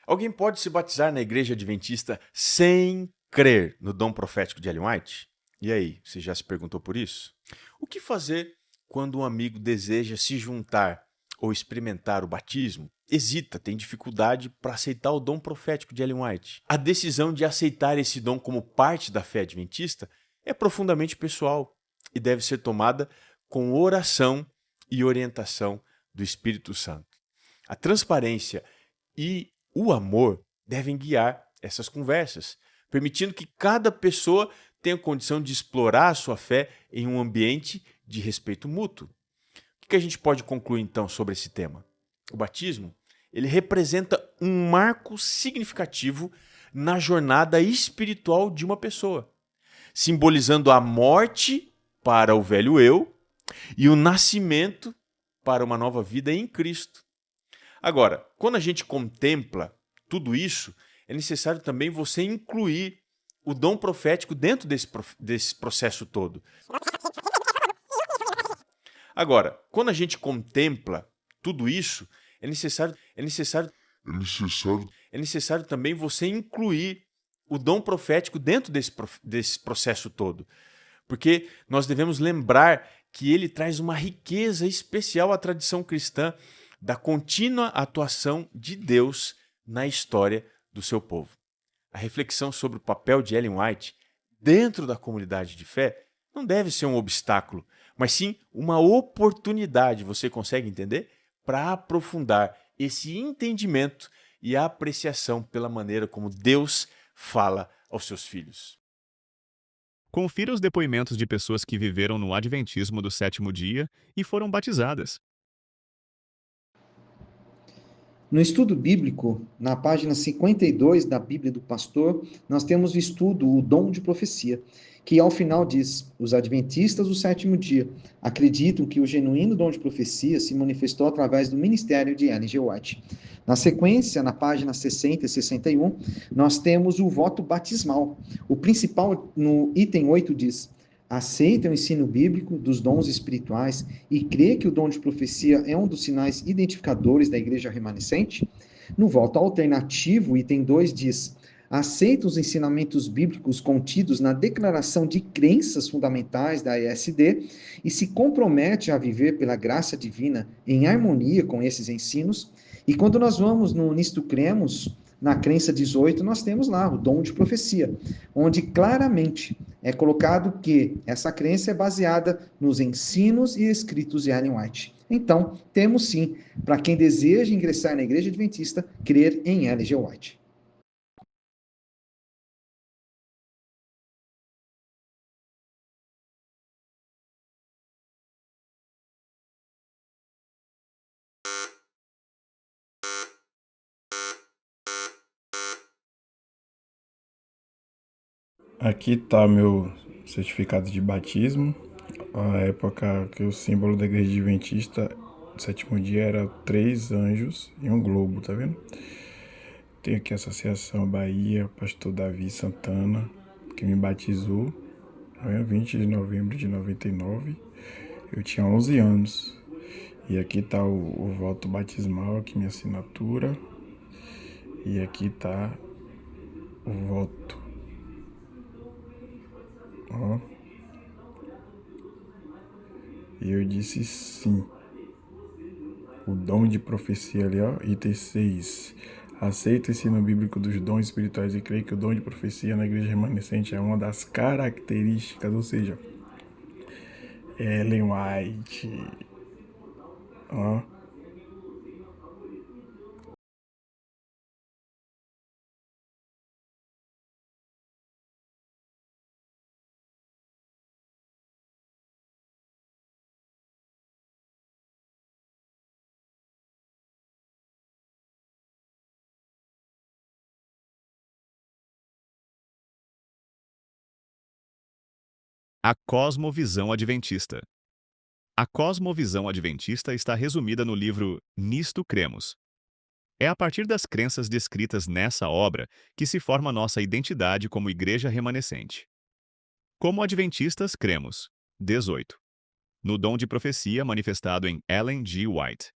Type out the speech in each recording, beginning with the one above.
Alguém pode se batizar na igreja adventista sem crer no dom profético de Ellen White? E aí, você já se perguntou por isso? O que fazer quando um amigo deseja se juntar ou experimentar o batismo? Hesita, tem dificuldade para aceitar o dom profético de Ellen White. A decisão de aceitar esse dom como parte da fé adventista é profundamente pessoal e deve ser tomada com oração e orientação do Espírito Santo. A transparência e o amor devem guiar essas conversas, permitindo que cada pessoa tenha condição de explorar a sua fé em um ambiente de respeito mútuo. O que a gente pode concluir então sobre esse tema? O batismo, ele representa um marco significativo na jornada espiritual de uma pessoa, simbolizando a morte para o velho eu e o nascimento para uma nova vida em Cristo. Agora, quando a gente contempla tudo isso, é necessário também você incluir o dom profético dentro desse processo todo. Agora, quando a gente contempla tudo isso, é necessário também você incluir o dom profético dentro desse processo todo. Porque nós devemos lembrar que ele traz uma riqueza especial à tradição cristã da contínua atuação de Deus na história do seu povo. A reflexão sobre o papel de Ellen White dentro da comunidade de fé não deve ser um obstáculo, mas sim uma oportunidade, você consegue entender? Para aprofundar esse entendimento e a apreciação pela maneira como Deus fala aos seus filhos. Confira os depoimentos de pessoas que viveram no Adventismo do sétimo dia e foram batizadas. No estudo bíblico, na página 52 da Bíblia do Pastor, nós temos o estudo O Dom de Profecia, que ao final diz: os adventistas do sétimo dia acreditam que o genuíno dom de profecia se manifestou através do ministério de Ellen G. White. Na sequência, na página 60 e 61, nós temos o voto batismal. O principal, no item 8, diz: aceita o ensino bíblico dos dons espirituais e crê que o dom de profecia é um dos sinais identificadores da igreja remanescente? No voto alternativo, item 2 diz: aceita os ensinamentos bíblicos contidos na declaração de crenças fundamentais da ESD e se compromete a viver pela graça divina em harmonia com esses ensinos? E quando nós vamos no Nisto Cremos, na crença 18, nós temos lá o dom de profecia, onde claramente é colocado que essa crença é baseada nos ensinos e escritos de Ellen White. Então, temos sim, para quem deseja ingressar na Igreja Adventista, crer em Ellen G. White. Aqui tá meu certificado de batismo. A época que o símbolo da igreja adventista do sétimo dia era 3 anjos e um globo, tá vendo? Tem aqui a Associação Bahia, Pastor Davi Santana, que me batizou, tá vendo? 20 de novembro de 99. Eu tinha 11 anos. E aqui tá o voto batismal, aqui minha assinatura. E aqui tá o voto. Ó. E eu disse sim. O dom de profecia ali, ó, item 6. Aceita o ensino bíblico dos dons espirituais e creio que o dom de profecia na igreja remanescente é uma das características, ou seja, Ellen White. Ó. A Cosmovisão Adventista. A Cosmovisão Adventista está resumida no livro Nisto Cremos. É a partir das crenças descritas nessa obra que se forma nossa identidade como igreja remanescente. Como adventistas, cremos. 18. No dom de profecia manifestado em Ellen G. White.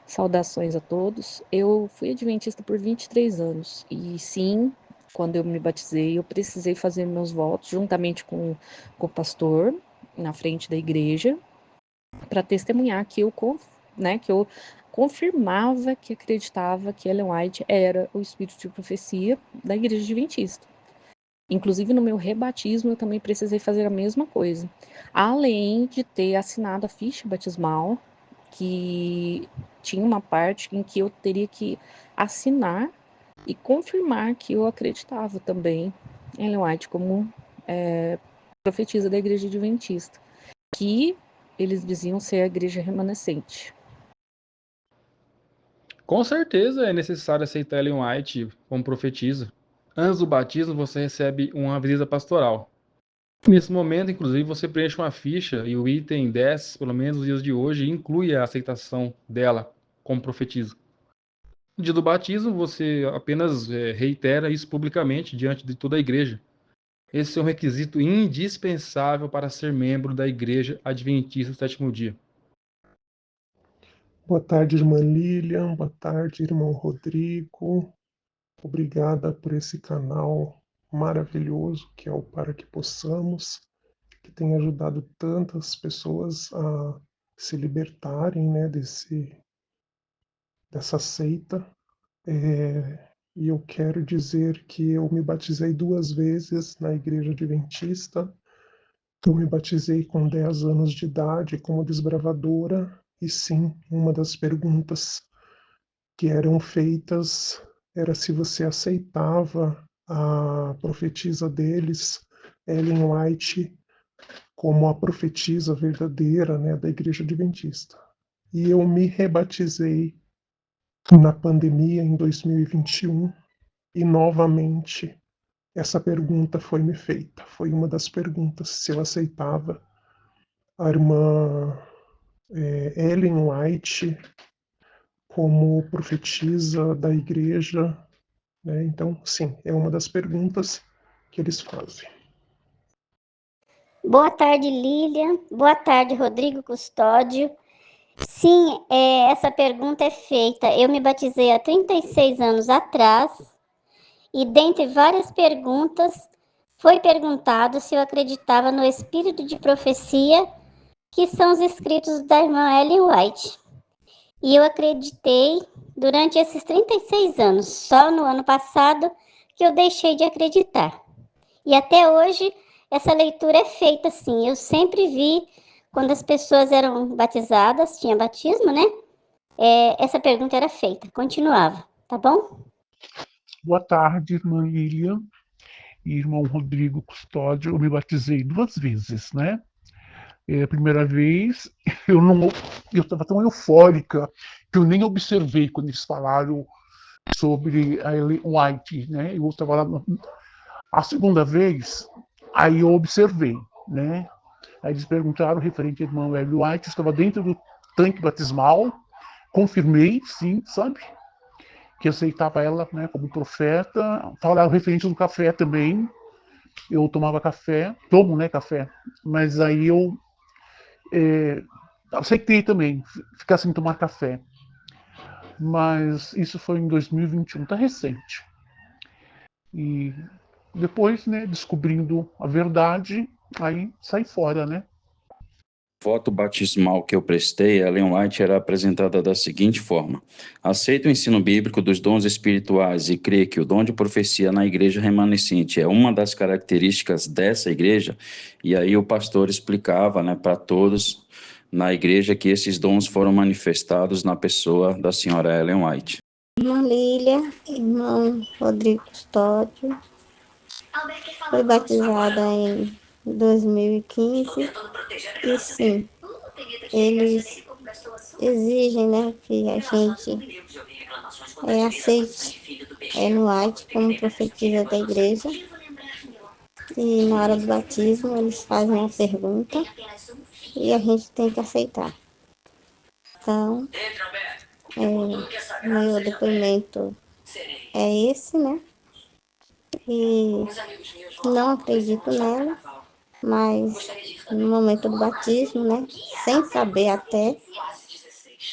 Saudações a todos. Eu fui adventista por 23 anos e sim, quando eu me batizei, eu precisei fazer meus votos juntamente com o pastor na frente da igreja para testemunhar que eu confirmava que acreditava que Ellen White era o espírito de profecia da igreja adventista. Inclusive, no meu rebatismo, eu também precisei fazer a mesma coisa. Além de ter assinado a ficha batismal, que tinha uma parte em que eu teria que assinar e confirmar que eu acreditava também em Ellen White como profetisa da igreja adventista, que eles diziam ser a igreja remanescente. Com certeza é necessário aceitar Ellen White como profetisa. Antes do batismo, você recebe uma visita pastoral. Nesse momento, inclusive, você preenche uma ficha e o item 10, pelo menos nos dias de hoje, inclui a aceitação dela como profetisa. No dia do batismo, você apenas reitera isso publicamente diante de toda a igreja. Esse é um requisito indispensável para ser membro da Igreja Adventista do Sétimo Dia. Boa tarde, irmã Lilian. Boa tarde, irmão Rodrigo. Obrigada por esse canal maravilhoso que é o Para Que Possamos, que tem ajudado tantas pessoas a se libertarem, né, dessa seita. E eu quero dizer que eu me batizei 2 vezes na Igreja Adventista. Eu me batizei com 10 anos de idade como desbravadora, e sim, uma das perguntas que eram feitas era se você aceitava a profetisa deles, Ellen White, como a profetisa verdadeira, né, da Igreja Adventista. E eu me rebatizei na pandemia em 2021 e novamente essa pergunta foi me feita. Foi uma das perguntas se eu aceitava a irmã Ellen White como profetisa da igreja, né? Então, sim, é uma das perguntas que eles fazem. Boa tarde, Lilian. Boa tarde, Rodrigo Custódio. Sim, essa pergunta é feita. Eu me batizei há 36 anos atrás e, dentre várias perguntas, foi perguntado se eu acreditava no espírito de profecia, que são os escritos da irmã Ellen White. E eu acreditei durante esses 36 anos. Só no ano passado que eu deixei de acreditar. E até hoje essa leitura é feita assim. Eu sempre vi quando as pessoas eram batizadas, tinha batismo, né? Essa pergunta era feita, continuava, tá bom? Boa tarde, irmã Lilian e irmão Rodrigo Custódio. Eu me batizei 2 vezes, né? A primeira vez, eu estava tão eufórica que eu nem observei quando eles falaram sobre a Ellen White, né? Eu estava lá. A segunda vez, aí eu observei, né? Aí eles perguntaram referente à irmã Ellen White, eu estava dentro do tanque batismal, confirmei, sim, sabe? Que aceitava ela, né, como profeta. Falaram referente do café também. Eu tomava café, tomo, né, café. Mas aí eu aceitei também ficar sem tomar café. Mas isso foi em 2021, tá recente. E depois, né, descobrindo a verdade, aí sai fora, né? Voto batismal que eu prestei, a Ellen White era apresentada da seguinte forma: aceito o ensino bíblico dos dons espirituais e creio que o dom de profecia na igreja remanescente é uma das características dessa igreja. E aí o pastor explicava, né, para todos na igreja que esses dons foram manifestados na pessoa da senhora Ellen White. Irmã Lília, irmão Rodrigo Custódio, foi batizada em 2015 e sim, eles exigem, né, que a gente aceite Ellen White como profetisa da igreja, e na hora do batismo eles fazem uma pergunta e a gente tem que aceitar. Então, meu depoimento é esse, né? E não acredito nela, mas no momento do batismo, né, sem saber até,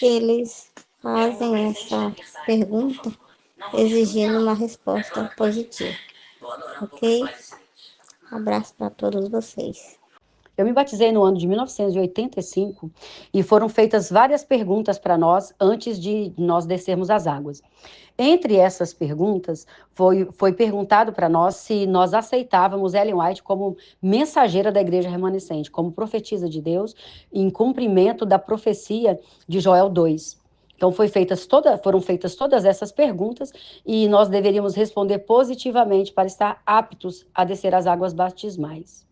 eles fazem essa pergunta exigindo uma resposta positiva, ok? Abraço para todos vocês. Eu me batizei no ano de 1985 e foram feitas várias perguntas para nós antes de nós descermos as águas. Entre essas perguntas, foi perguntado para nós se nós aceitávamos Ellen White como mensageira da igreja remanescente, como profetisa de Deus, em cumprimento da profecia de Joel 2. Então foram feitas todas essas perguntas e nós deveríamos responder positivamente para estar aptos a descer as águas batismais.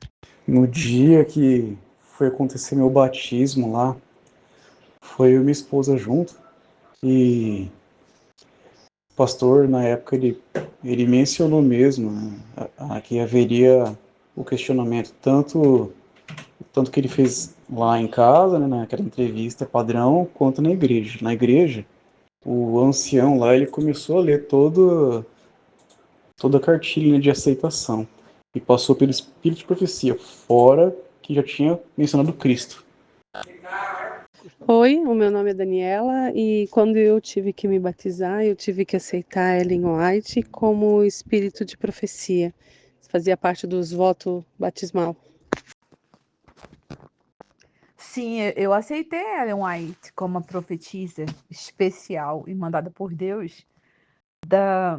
No dia que foi acontecer meu batismo lá, foi eu e minha esposa junto, e o pastor, na época, ele mencionou mesmo, né, que haveria o questionamento, tanto que ele fez lá em casa, né, naquela entrevista padrão, quanto na igreja. Na igreja, o ancião lá, ele começou a ler toda a cartilha de aceitação, e passou pelo espírito de profecia, fora que já tinha mencionado Cristo. Oi, o meu nome é Daniela e quando eu tive que me batizar, eu tive que aceitar Ellen White como espírito de profecia. Fazia parte dos votos batismal. Sim, eu aceitei Ellen White como uma profetisa especial e mandada por Deus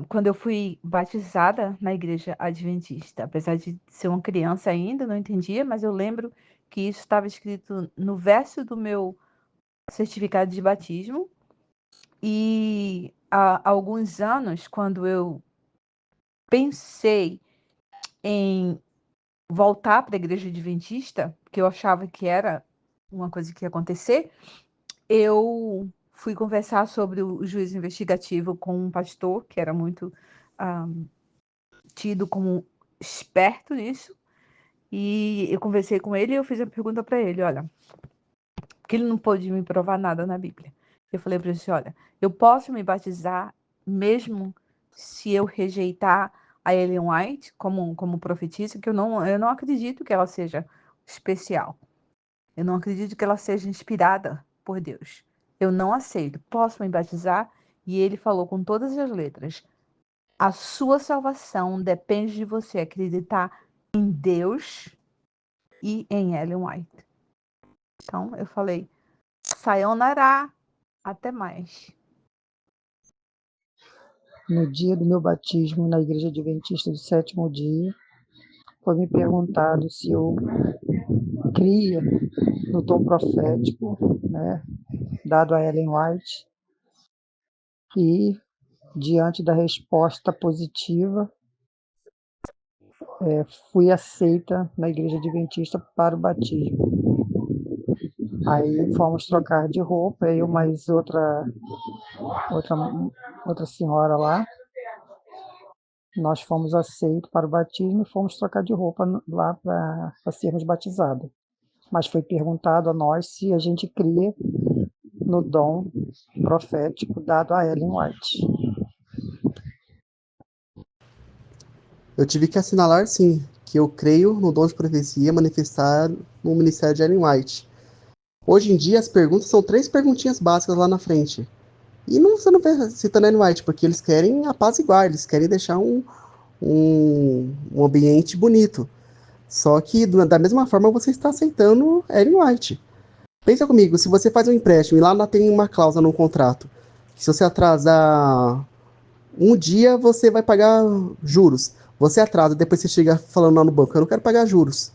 quando eu fui batizada na igreja adventista. Apesar de ser uma criança ainda, não entendia, mas eu lembro que isso estava escrito no verso do meu certificado de batismo. E há alguns anos, quando eu pensei em voltar para a igreja adventista, porque eu achava que era uma coisa que ia acontecer, eu fui conversar sobre o juízo investigativo com um pastor que era muito tido como esperto nisso, e eu conversei com ele e eu fiz a pergunta para ele, olha, porque ele não pôde me provar nada na Bíblia. Eu falei para ele assim, olha, eu posso me batizar mesmo se eu rejeitar a Ellen White como profetisa, que eu não acredito que ela seja especial. Eu não acredito que ela seja inspirada por Deus. Eu não aceito. Posso me batizar? E ele falou com todas as letras, a sua salvação depende de você acreditar em Deus e em Ellen White. Então, eu falei, sayonara, até mais. No dia do meu batismo na Igreja Adventista do Sétimo Dia, foi me perguntado se eu cria no dom profético, né, dado a Ellen White, e diante da resposta positiva, fui aceita na Igreja Adventista para o batismo. Aí fomos trocar de roupa, eu mais outra senhora lá. Nós fomos aceitos para o batismo e fomos trocar de roupa lá para sermos batizados. Mas foi perguntado a nós se a gente cria no dom profético dado a Ellen White. Eu tive que assinalar, sim, que eu creio no dom de profecia manifestado no ministério de Ellen White. Hoje em dia, as perguntas são 3 perguntinhas básicas lá na frente. E você não vê citando Ellen White, porque eles querem apaziguar, eles querem deixar um ambiente bonito. Só que, da mesma forma, você está aceitando Ellen White. Pensa comigo, se você faz um empréstimo e lá tem uma cláusula no contrato, que se você atrasar um dia, você vai pagar juros. Você atrasa, depois você chega falando lá no banco, eu não quero pagar juros.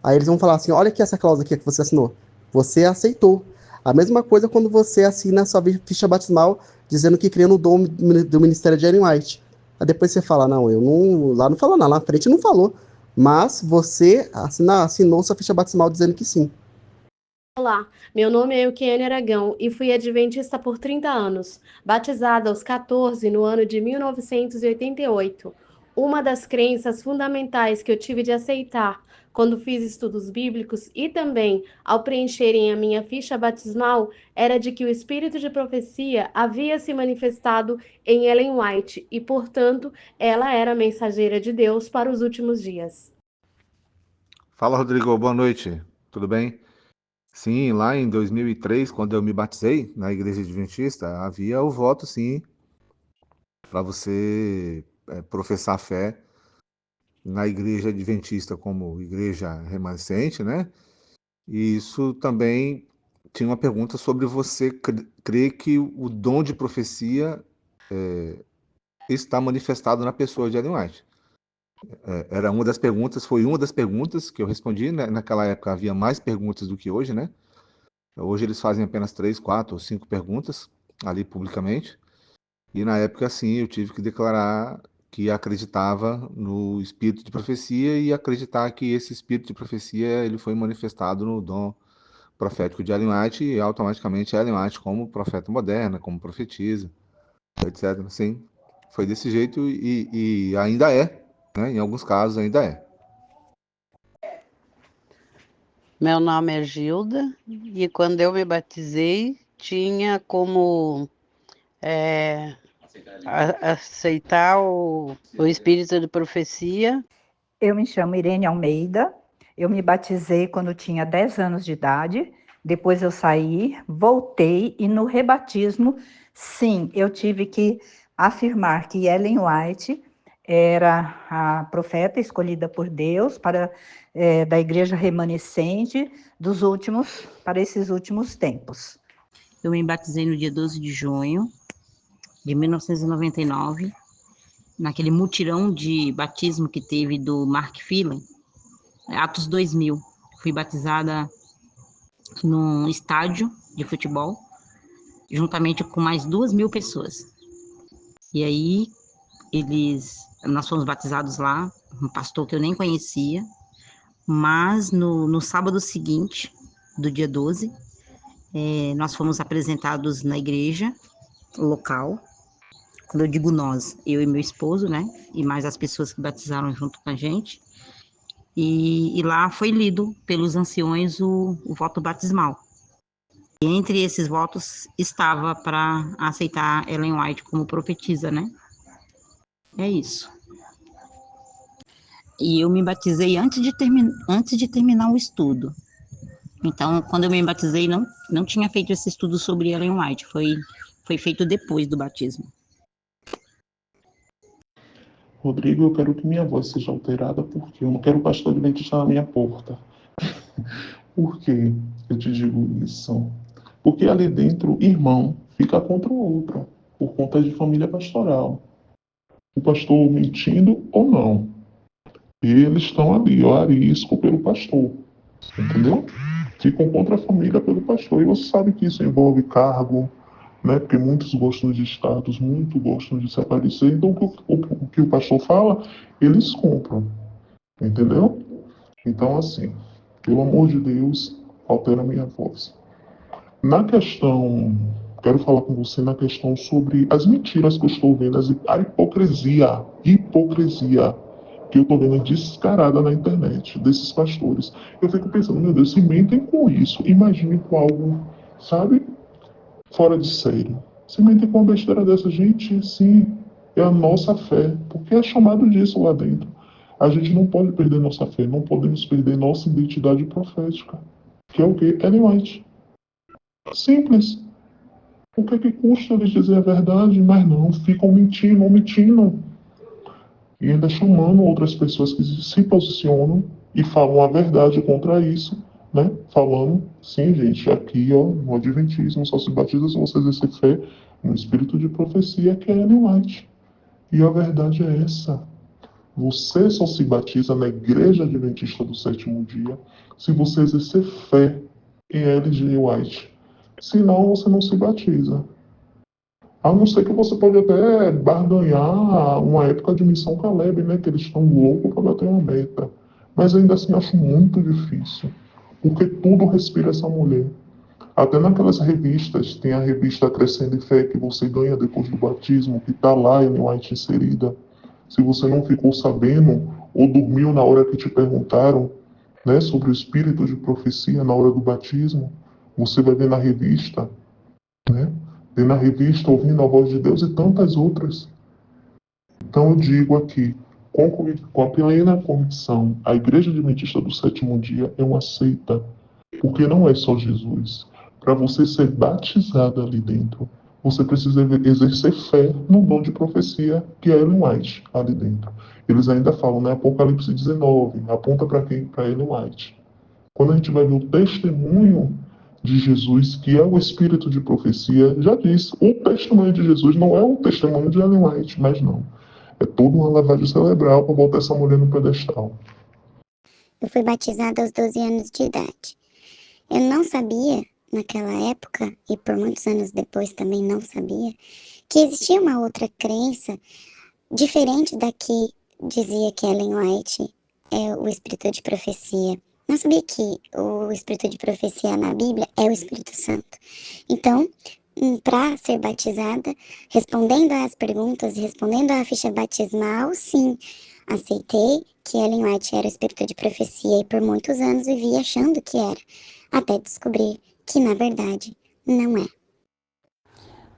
Aí eles vão falar assim, olha aqui essa cláusula aqui que você assinou. Você aceitou. A mesma coisa quando você assina a sua ficha batismal dizendo que crê no dom do ministério de Ellen White. Aí depois você fala, não, eu não... Lá não falou nada, lá na frente não falou. Mas você assinou sua ficha batismal dizendo que sim. Olá, meu nome é Euquene Aragão e fui adventista por 30 anos, batizada aos 14 no ano de 1988. Uma das crenças fundamentais que eu tive de aceitar quando fiz estudos bíblicos e também ao preencherem a minha ficha batismal era de que o espírito de profecia havia se manifestado em Ellen White e, portanto, ela era a mensageira de Deus para os últimos dias. Fala, Rodrigo, boa noite, tudo bem? Sim, lá em 2003, quando eu me batizei na Igreja Adventista, havia o voto, sim, para você professar fé na Igreja Adventista como igreja remanescente, né? E isso também tinha uma pergunta sobre você crer que o dom de profecia está manifestado na pessoa de Ellen White. Era uma das perguntas, foi uma das perguntas que eu respondi, né? Naquela época havia mais perguntas do que hoje, né? Hoje eles fazem apenas 3, 4 ou 5 perguntas ali publicamente. E na época, sim, eu tive que declarar que acreditava no espírito de profecia e acreditar que esse espírito de profecia ele foi manifestado no dom profético de Ellen White e automaticamente Ellen White como profeta moderna, como profetisa, etc. Sim, foi desse jeito e ainda é, né? Em alguns casos ainda é. Meu nome é Gilda e quando eu me batizei tinha como aceitar o espírito de profecia. Eu me chamo Irene Almeida, eu me batizei quando tinha 10 anos de idade, depois eu saí, voltei e no rebatismo, sim, eu tive que afirmar que Ellen White era a profeta escolhida por Deus da igreja remanescente para esses últimos tempos. Eu me batizei no dia 12 de junho de 1999, naquele mutirão de batismo que teve do Mark Phelan, Atos 2000. Fui batizada num estádio de futebol, juntamente com mais 2.000 pessoas. E aí, nós fomos batizados lá, um pastor que eu nem conhecia, mas no sábado seguinte, do dia 12, nós fomos apresentados na igreja local. Quando eu digo nós, eu e meu esposo, né, e mais as pessoas que batizaram junto com a gente, e lá foi lido pelos anciões o voto batismal. E entre esses votos estava para aceitar Ellen White como profetisa, né? É isso. E eu me batizei antes de terminar o estudo. Então, quando eu me batizei, não tinha feito esse estudo sobre Ellen White, foi feito depois do batismo. Rodrigo, eu quero que minha voz seja alterada porque eu não quero pastor adventista na minha porta. Por que eu te digo isso? Porque ali dentro, irmão fica contra o outro, por conta de família pastoral. O pastor mentindo ou não, eles estão ali, ó, a risco pelo pastor, entendeu? Ficam contra a família pelo pastor. E você sabe que isso envolve cargo, né? Porque muitos gostam de status, muitos gostam de se aparecer. Então, o que o pastor fala, eles compram, entendeu? Então, assim, pelo amor de Deus, altera a minha voz. Na questão, quero falar com você na questão sobre as mentiras que eu estou vendo, a hipocrisia que eu estou vendo descarada na internet desses pastores. Eu fico pensando, meu Deus, se mentem com isso, imagine com algo, sabe, fora de série. Se mentem com uma besteira dessa, gente, sim, é a nossa fé, porque é chamado disso lá dentro. A gente não pode perder nossa fé, não podemos perder nossa identidade profética, que é o quê? Ellen White. Simples. O que é que custa eles dizer a verdade? Mas não, ficam mentindo. E ainda chamando outras pessoas que se posicionam e falam a verdade contra isso, né? Falando, sim, gente, aqui, ó, no Adventismo só se batiza se você exercer fé no espírito de profecia, que é Ellen White. E a verdade é essa. Você só se batiza na Igreja Adventista do Sétimo Dia se você exercer fé em Ellen White. Senão, você não se batiza. A não ser que você pode até barganhar uma época de missão Caleb, né? Que eles estão loucos para bater uma meta. Mas ainda assim, acho muito difícil. Porque tudo respira essa mulher. Até naquelas revistas, tem a revista Crescendo em Fé, que você ganha depois do batismo, que está lá em White inserida. Se você não ficou sabendo, ou dormiu na hora que te perguntaram, né, sobre o espírito de profecia na hora do batismo, você vai ver na revista, né? Ver na revista, ouvindo a voz de Deus e tantas outras. Então eu digo aqui, com a plena convicção, a Igreja Adventista do Sétimo Dia é uma seita. Porque não é só Jesus. Para você ser batizado ali dentro, você precisa exercer fé no dom de profecia que é Ellen White ali dentro. Eles ainda falam, né? Apocalipse 19, aponta para quem? Para Ellen White. Quando a gente vai ver o testemunho de Jesus, que é o espírito de profecia, já diz, o testemunho de Jesus não é o testemunho de Ellen White, mas não. É toda uma lavagem cerebral para botar essa mulher no pedestal. Eu fui batizada aos 12 anos de idade. Eu não sabia, naquela época, e por muitos anos depois também não sabia, que existia uma outra crença diferente da que dizia que Ellen White é o espírito de profecia. Não sabia que o espírito de profecia na Bíblia é o Espírito Santo. Então, para ser batizada, respondendo às perguntas e respondendo à ficha batismal, sim, aceitei que Ellen White era o espírito de profecia e por muitos anos vivi achando que era, até descobrir que, na verdade, não é.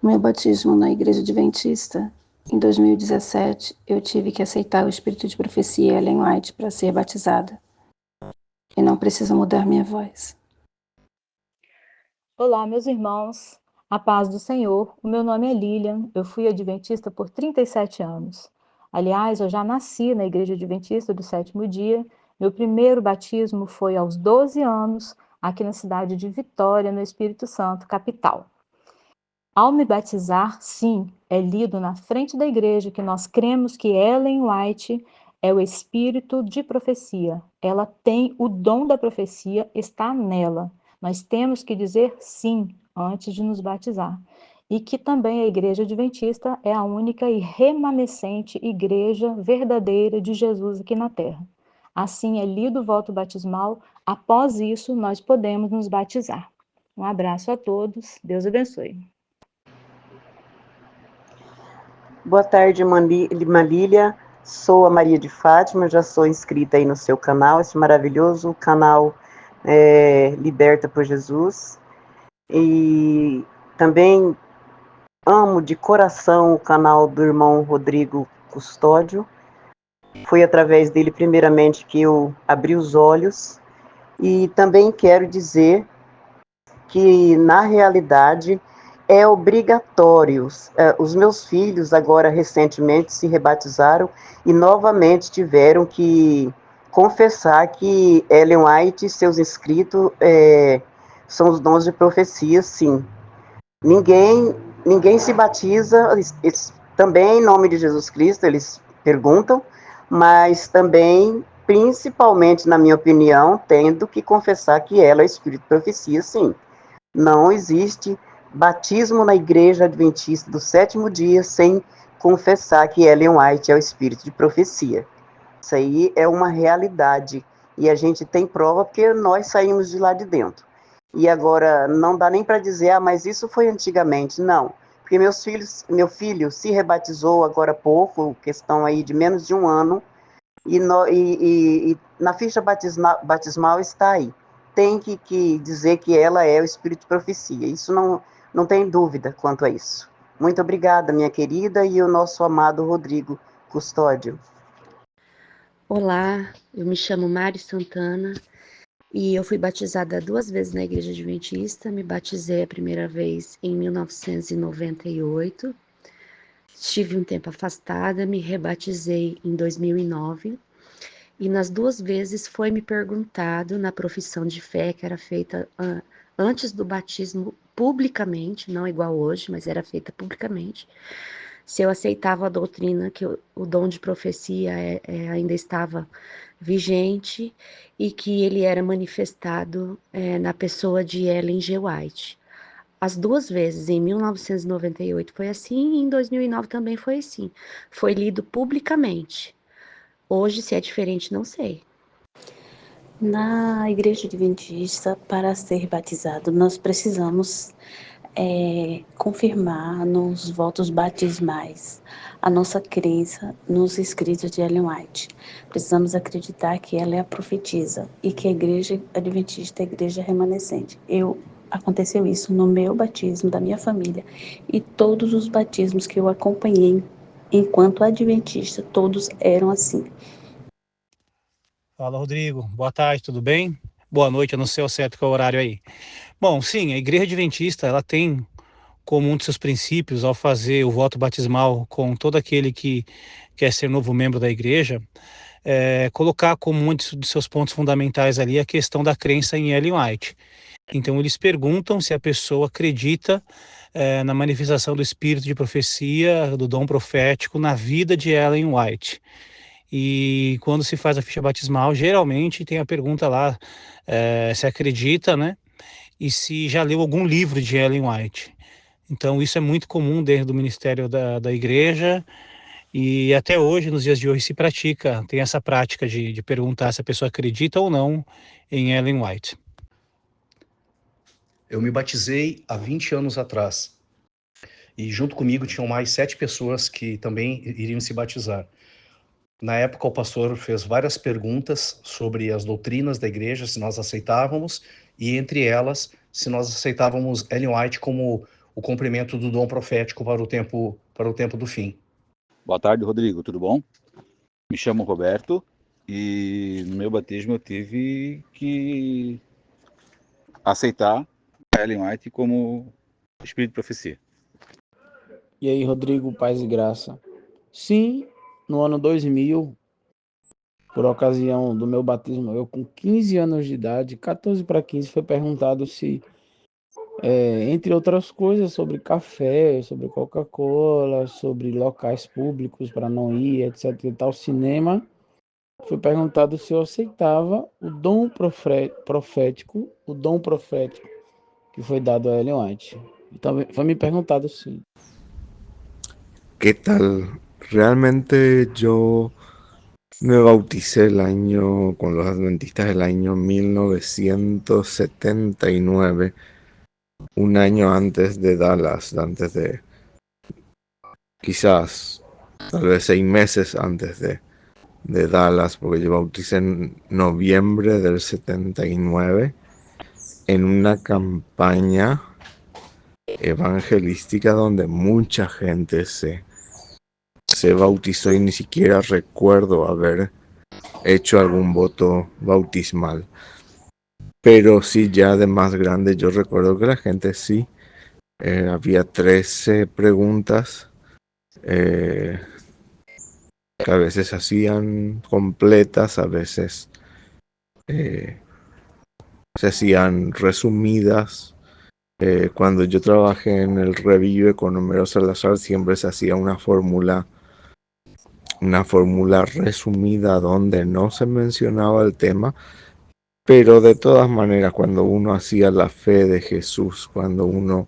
Meu batismo na Igreja Adventista, em 2017, eu tive que aceitar o espírito de profecia Ellen White para ser batizada. E não precisa mudar minha voz. Olá, meus irmãos. A paz do Senhor. O meu nome é Lilian. Eu fui adventista por 37 anos. Aliás, eu já nasci na Igreja Adventista do Sétimo Dia. Meu primeiro batismo foi aos 12 anos, aqui na cidade de Vitória, no Espírito Santo, capital. Ao me batizar, sim, é lido na frente da igreja que nós cremos que Ellen White é o espírito de profecia. Ela tem o dom da profecia, está nela. Nós temos que dizer sim antes de nos batizar. E que também a Igreja Adventista é a única e remanescente igreja verdadeira de Jesus aqui na Terra. Assim é lido o voto batismal, após isso nós podemos nos batizar. Um abraço a todos, Deus abençoe. Boa tarde, Marília. Sou a Maria de Fátima, já sou inscrita aí no seu canal, esse maravilhoso canal Liberta por Jesus. E também amo de coração o canal do irmão Rodrigo Custódio. Foi através dele, primeiramente, que eu abri os olhos. E também quero dizer que, na realidade, é obrigatório. Os meus filhos, agora, recentemente, se rebatizaram e novamente tiveram que confessar que Ellen White e seus inscritos são os dons de profecia, sim. Ninguém se batiza, eles, também em nome de Jesus Cristo, eles perguntam, mas também, principalmente, na minha opinião, tendo que confessar que ela é o espírito de profecia, sim. Não existe batismo na Igreja Adventista do Sétimo Dia sem confessar que Ellen White é o espírito de profecia. Isso aí é uma realidade e a gente tem prova porque nós saímos de lá de dentro. E agora não dá nem para dizer, mas isso foi antigamente. Não, porque meu filho se rebatizou agora há pouco, questão aí de menos de um ano, e na ficha batismal está aí. Tem que dizer que ela é o espírito de profecia. Isso não tem dúvida quanto a isso. Muito obrigada, minha querida, e o nosso amado Rodrigo Custódio. Olá, eu me chamo Mari Santana e eu fui batizada 2 vezes na Igreja Adventista. Me batizei a primeira vez em 1998. Estive um tempo afastada, me rebatizei em 2009. E nas 2 vezes foi me perguntado na profissão de fé, que era feita antes do batismo publicamente, não igual hoje, mas era feita publicamente, se eu aceitava a doutrina que o dom de profecia ainda estava vigente e que ele era manifestado na pessoa de Ellen G. White. As 2 vezes, em 1998 foi assim e em 2009 também foi assim. Foi lido publicamente. Hoje, se é diferente, não sei. Na Igreja Adventista, para ser batizado, nós precisamos confirmar nos votos batismais a nossa crença nos escritos de Ellen White. Precisamos acreditar que ela é a profetisa e que a Igreja Adventista é a igreja remanescente. Aconteceu isso no meu batismo, da minha família, e todos os batismos que eu acompanhei enquanto adventista, todos eram assim. Fala, Rodrigo. Boa tarde, tudo bem? boa noite, eu não sei ao certo qual é o horário aí. Bom, sim, a Igreja Adventista, ela tem como um de seus princípios, ao fazer o voto batismal com todo aquele que quer ser novo membro da igreja, colocar como um de seus pontos fundamentais ali a questão da crença em Ellen White. Então, eles perguntam se a pessoa acredita na manifestação do espírito de profecia, do dom profético na vida de Ellen White. E quando se faz a ficha batismal, geralmente tem a pergunta lá se acredita, né? E se já leu algum livro de Ellen White. Então, isso é muito comum dentro do ministério da igreja e até hoje, nos dias de hoje, se pratica, tem essa prática de perguntar se a pessoa acredita ou não em Ellen White. Eu me batizei há 20 anos atrás e junto comigo tinham mais 7 pessoas que também iriam se batizar. Na época, o pastor fez várias perguntas sobre as doutrinas da igreja, se nós aceitávamos, e entre elas, se nós aceitávamos Ellen White como o cumprimento do dom profético para o tempo do fim. Boa tarde, Rodrigo, tudo bom? Me chamo Roberto e no meu batismo eu tive que aceitar a Ellen White como espírito de profecia. E aí, Rodrigo, paz e graça. Sim, no ano 2000, por ocasião do meu batismo, eu com 15 anos de idade, 14 para 15, foi perguntado se, entre outras coisas, sobre café, sobre Coca-Cola, sobre locais públicos para não ir, etc. e tal, cinema, foi perguntado se eu aceitava o dom profético, que foi dado a Ellen White. Então, foi me perguntado sim. ¿Qué tal? Realmente yo me bauticé con los adventistas el año 1979, un año antes de Dallas, quizás, tal vez 6 meses antes de Dallas, porque yo bauticé en noviembre del 79 en una campaña evangelística donde mucha gente se bautizó y ni siquiera recuerdo haber hecho algún voto bautismal. Pero sí, ya de más grande, yo recuerdo que la gente sí, había 13 preguntas que a veces hacían completas, a veces se hacían resumidas. Cuando yo trabajé en el Revive con Homero Salazar, siempre se hacía una fórmula resumida donde no se mencionaba el tema, pero de todas maneras cuando uno hacía la fe de Jesús, cuando uno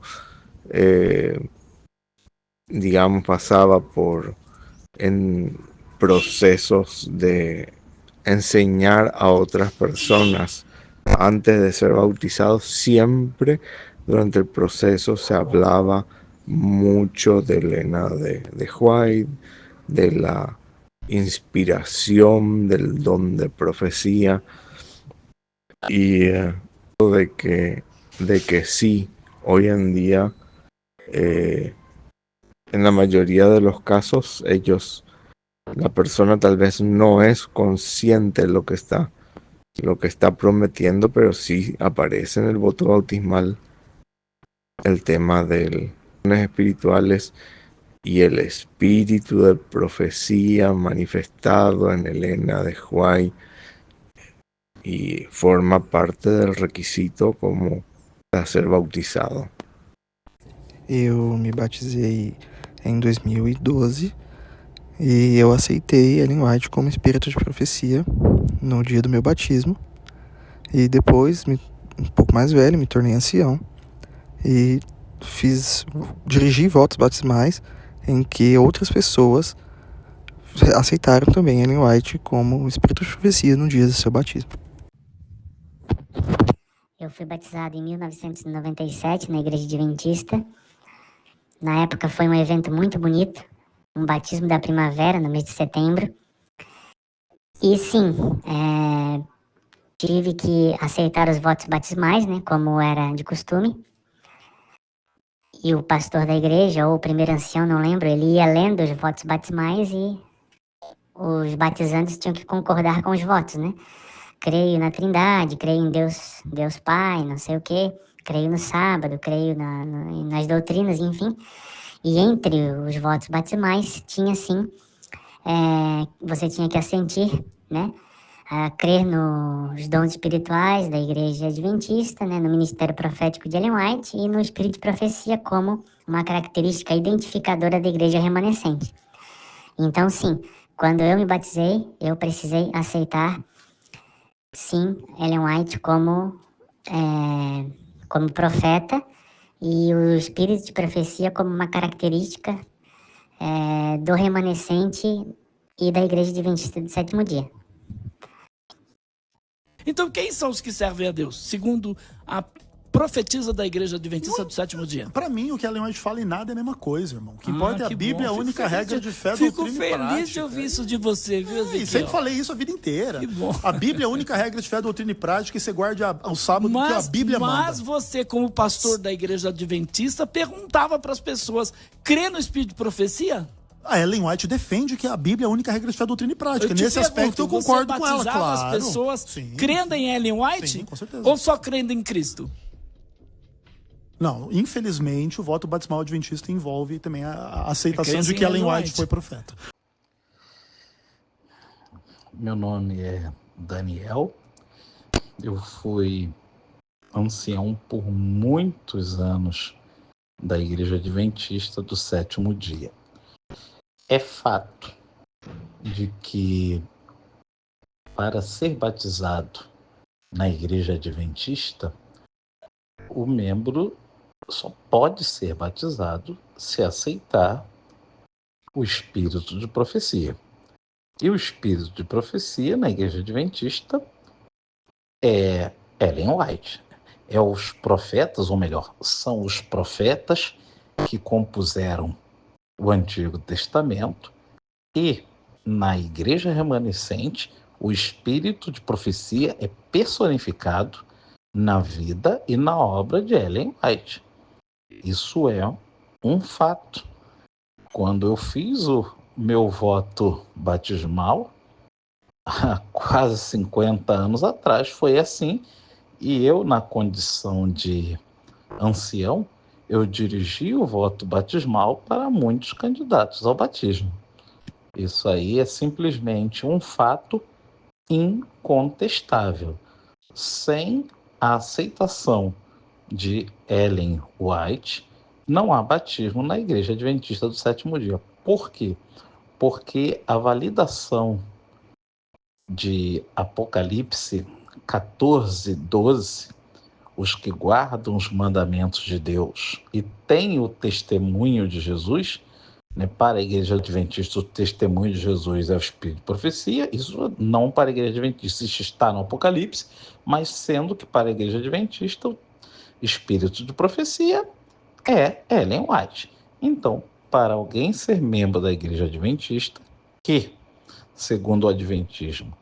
pasaba en procesos de enseñar a otras personas antes de ser bautizados, siempre durante el proceso se hablaba mucho de Elena de White, de la inspiración, del don de profecía y de que sí, hoy en día, en la mayoría de los casos, la persona tal vez no es consciente de lo que está prometiendo, pero sí aparece en el voto bautismal el tema de los dones espirituales y el espíritu de profecía manifestado en Elena de White, y forma parte del requisito como para ser bautizado. Eu me batizei em 2012 e eu aceitei Ellen White como espírito de profecia no dia do meu batismo. E depois, um pouco mais velho, me tornei ancião e dirigi votos batismais em que outras pessoas aceitaram também Ellen White como espírito de profecia no dia do seu batismo. Eu fui batizado em 1997 na Igreja Adventista. Na época foi um evento muito bonito, um batismo da primavera no mês de setembro. E sim, tive que aceitar os votos batismais, né, como era de costume. E o pastor da igreja, ou o primeiro ancião, não lembro, ele ia lendo os votos batismais e os batizantes tinham que concordar com os votos, né? creio na Trindade, creio em Deus Pai, não sei o quê, creio no sábado, creio nas doutrinas, enfim. E entre os votos batismais tinha sim, você tinha que assentir, né? A crer nos dons espirituais da Igreja Adventista, né, no ministério profético de Ellen White e no espírito de profecia como uma característica identificadora da Igreja remanescente. Então, sim, quando eu me batizei, eu precisei aceitar, sim, Ellen White como profeta e o espírito de profecia como uma característica do remanescente e da Igreja Adventista do Sétimo Dia. Então, quem são os que servem a Deus? Segundo a profetisa da Igreja Adventista do Sétimo Dia. Para mim, o que a Ellen White fala em nada é a mesma coisa, irmão. O que importa é a Bíblia, a única regra de fé, doutrina e prática. Fico feliz de ouvir isso de você, viu, Ezequiel? Sempre falei isso a vida inteira. A Bíblia é a única regra de fé, doutrina e prática e você guarda o sábado que a Bíblia manda. Mas você, como pastor da Igreja Adventista, perguntava para as pessoas, crê no espírito de profecia? A Ellen White defende que a Bíblia é a única regra de fé, doutrina e prática. Nesse aspecto eu concordo com ela, claro. As pessoas crendo em Ellen White? Sim, com certeza. Ou só crendo em Cristo? Não, infelizmente o voto batismal adventista envolve também a aceitação de que Ellen White foi profeta. Meu nome é Daniel. Eu fui ancião por muitos anos da Igreja Adventista do Sétimo Dia. É fato de que para ser batizado na Igreja Adventista, o membro só pode ser batizado se aceitar o espírito de profecia. E o espírito de profecia na Igreja Adventista é Ellen White. É os profetas, ou melhor, são os profetas que compuseram o Antigo Testamento e na Igreja Remanescente o espírito de profecia é personificado na vida e na obra de Ellen White. Isso é um fato. Quando eu fiz o meu voto batismal, há quase 50 anos atrás, foi assim, e eu, na condição de ancião, eu dirigi o voto batismal para muitos candidatos ao batismo. Isso aí é simplesmente um fato incontestável. Sem a aceitação de Ellen White, não há batismo na Igreja Adventista do Sétimo Dia. Por quê? Porque a validação de Apocalipse 14:12, os que guardam os mandamentos de Deus e têm o testemunho de Jesus, né, para a Igreja Adventista o testemunho de Jesus é o Espírito de Profecia, isso não para a Igreja Adventista, isso está no Apocalipse, mas sendo que para a Igreja Adventista o Espírito de Profecia é Ellen White. Então, para alguém ser membro da Igreja Adventista, que, segundo o Adventismo,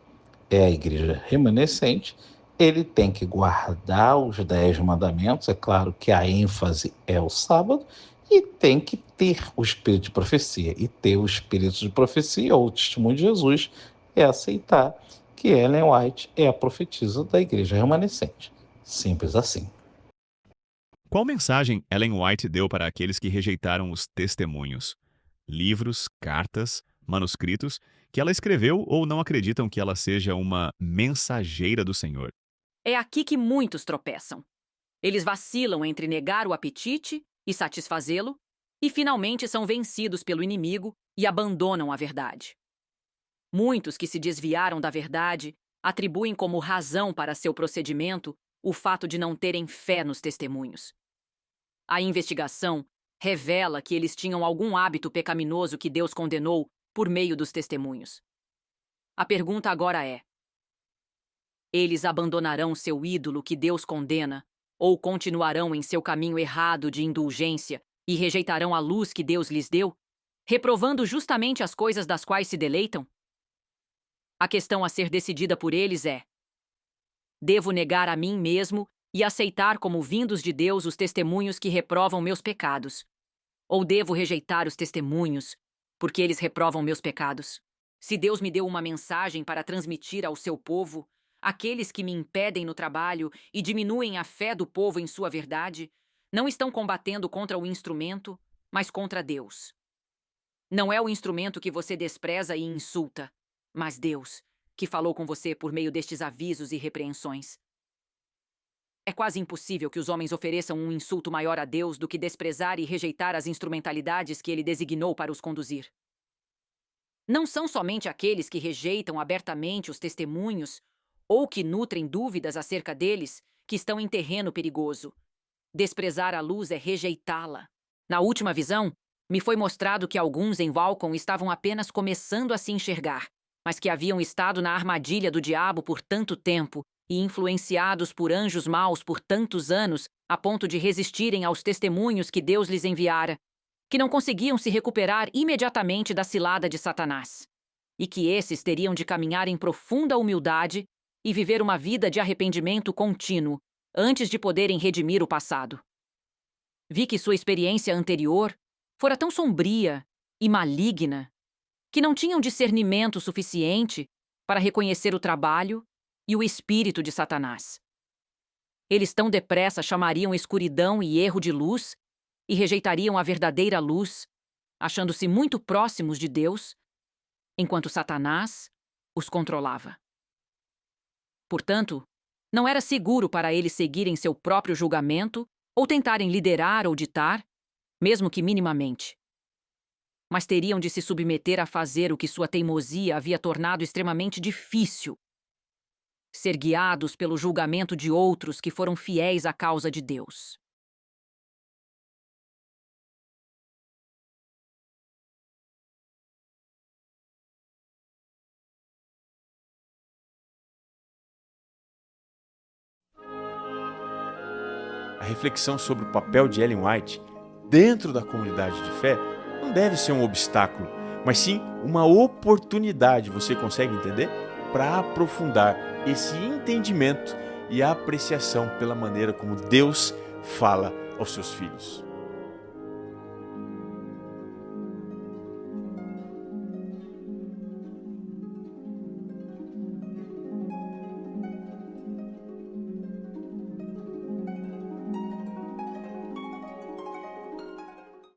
é a Igreja remanescente, ele tem que guardar os 10 mandamentos, é claro que a ênfase é o sábado, e tem que ter o espírito de profecia. E ter o espírito de profecia, ou o testemunho de Jesus, é aceitar que Ellen White é a profetisa da Igreja remanescente. Simples assim. Qual mensagem Ellen White deu para aqueles que rejeitaram os testemunhos? Livros, cartas, manuscritos que ela escreveu ou não acreditam que ela seja uma mensageira do Senhor? É aqui que muitos tropeçam. Eles vacilam entre negar o apetite e satisfazê-lo, e finalmente são vencidos pelo inimigo e abandonam a verdade. Muitos que se desviaram da verdade atribuem como razão para seu procedimento o fato de não terem fé nos testemunhos. A investigação revela que eles tinham algum hábito pecaminoso que Deus condenou por meio dos testemunhos. A pergunta agora é: eles abandonarão seu ídolo que Deus condena, ou continuarão em seu caminho errado de indulgência e rejeitarão a luz que Deus lhes deu, reprovando justamente as coisas das quais se deleitam? A questão a ser decidida por eles é: devo negar a mim mesmo e aceitar como vindos de Deus os testemunhos que reprovam meus pecados? Ou devo rejeitar os testemunhos, porque eles reprovam meus pecados? Se Deus me deu uma mensagem para transmitir ao seu povo, aqueles que me impedem no trabalho e diminuem a fé do povo em sua verdade, não estão combatendo contra o instrumento, mas contra Deus. Não é o instrumento que você despreza e insulta, mas Deus, que falou com você por meio destes avisos e repreensões. É quase impossível que os homens ofereçam um insulto maior a Deus do que desprezar e rejeitar as instrumentalidades que ele designou para os conduzir. Não são somente aqueles que rejeitam abertamente os testemunhos ou que nutrem dúvidas acerca deles que estão em terreno perigoso. Desprezar a luz é rejeitá-la. Na última visão, me foi mostrado que alguns em Walcom estavam apenas começando a se enxergar, mas que haviam estado na armadilha do diabo por tanto tempo e influenciados por anjos maus por tantos anos, a ponto de resistirem aos testemunhos que Deus lhes enviara, que não conseguiam se recuperar imediatamente da cilada de Satanás, e que esses teriam de caminhar em profunda humildade e viver uma vida de arrependimento contínuo, antes de poderem redimir o passado. Vi que sua experiência anterior fora tão sombria e maligna que não tinham discernimento suficiente para reconhecer o trabalho e o espírito de Satanás. Eles tão depressa chamariam escuridão e erro de luz e rejeitariam a verdadeira luz, achando-se muito próximos de Deus, enquanto Satanás os controlava. Portanto, não era seguro para eles seguirem seu próprio julgamento ou tentarem liderar ou ditar, mesmo que minimamente. Mas teriam de se submeter a fazer o que sua teimosia havia tornado extremamente difícil: ser guiados pelo julgamento de outros que foram fiéis à causa de Deus. A reflexão sobre o papel de Ellen White dentro da comunidade de fé não deve ser um obstáculo, mas sim uma oportunidade, você consegue entender? Para aprofundar esse entendimento e a apreciação pela maneira como Deus fala aos seus filhos.